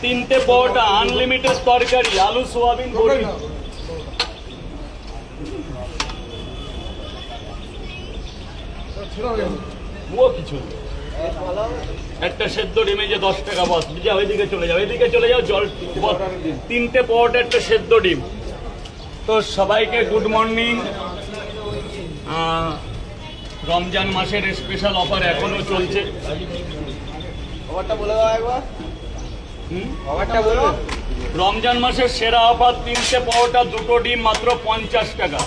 তিনটে পরোটা, আনলিমিটেড তরকারি, আলু সোয়াবিন বড়ি। ও কিছু একটা সেদ্ধ ডিমে যে 10 টাকা বস, যাও এদিকে চলে যাও, এদিকে চলে যাও, জল তিনটে পরোটা একটা সেদ্ধ ডিম। তো সবাইকে গুড মর্নিং। রমজান মাসের স্পেশাল অফার এখনো চলছে। রমজান মাসের সেরা অফার, তিনটে পরোটা দুটো ডিম মাত্র 50 টাকা।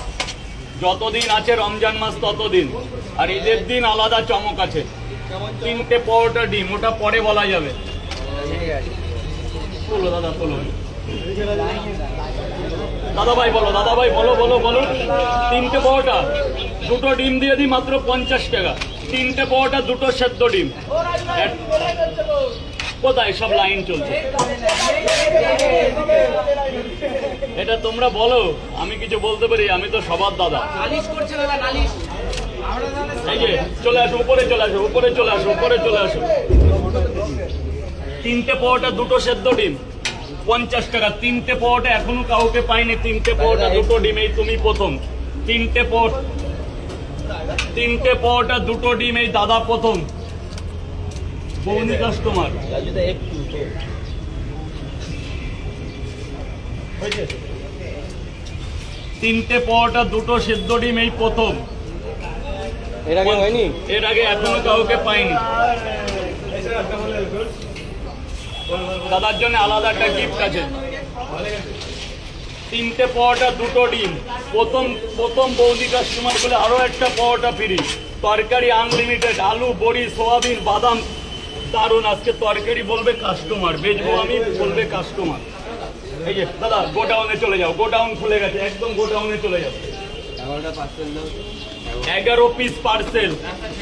যতদিন আছে রমজান মাস ততদিন, আর ঈদের দিন আলাদা চমক আছে। তিনটে পরোটা ডিম, ওটা পরে বলা যাবে। বলো দাদা, বলো দাদা ভাই, বলো দাদা ভাই, বলো বলো বলো। তিনটে পরোটা দুটো ডিম দিয়ে দিই মাত্র 50 টাকা। তিনটে পরোটা দুটো সেদ্ধ ডিম। কোথায় সব লাইন চলছে? এটা তোমরা বলো, আমি কিছু বলতে পারি? আমি তো সবার দাদা। এই যে চলে আসো, উপরে চলে আসো, উপরে চলে আসো, উপরে চলে আসো। তিনটে পরোটা দুটো সেদ্ধ ডিম 50 টাকা। তিনটে পরোটা এখনো কাউকে পাইনি। তিনটে পরোটা দুটো ডিম, এই তুমি প্রথম। তিনটে পরোটা দুটো ডিম, এই দাদা প্রথম। বৌনি কাস্টমার। তিনটে পরোটা দুটো সেদ্ধ ডিম, এই প্রথম। এর আগে হয়নি? এর আগে এখনো কাউকে পাইনি। দাদার জন্য আলাদা একটা গিফট আছে। তিনটে পরোটা দুটো ডিম, প্রথম বৌদি কাস্টমার বলে আরো একটা পরোটা ফ্রি। তরকারি আনলিমিটেড, আলু বড়ি সোয়াবিন বাদাম। দারুন। আজকে তরকারি বলবে কাস্টমার, বেচবো আমি, বলবে কাস্টমার। এই যে দাদা, গোডাউনে চলে যাও, গোডাউন খুলে গেছে, একদম গোডাউনে চলে যাও। 11 পিস পার্সেল,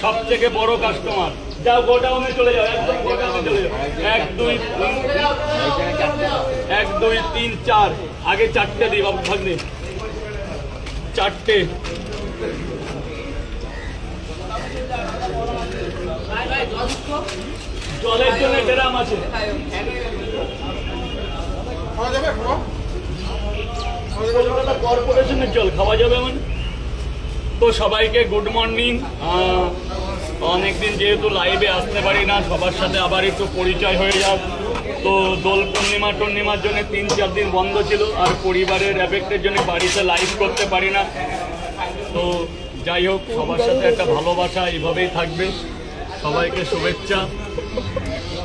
সব থেকে বড় কাস্টমার। যাও গোডাউনে চলে যাও, একদম গোডাউনে চলে যাও। 1 2 3 4, আগে 4টে দিই বাবু ভাগ্নে, 4টে। জলের জন্য ড্রাম আছে। কর্পোরেশনের জল খাওয়া যাবে মানে। তো সবাইকে গুড মর্নিং। অনেকদিন যেহেতু লাইভে আসতে পারি না, সবার সাথে আবার একটু পরিচয় হয়ে যাক। তো দোল পূর্ণিমার জন্য 3-4 দিন বন্ধ ছিল, আর পরিবারের এফেক্টের জন্য বাড়িতে লাইভ করতে পারি না। তো যাই হোক, সবার সাথে একটা ভালোবাসা এইভাবেই থাকবে। সবাইকে শুভেচ্ছা।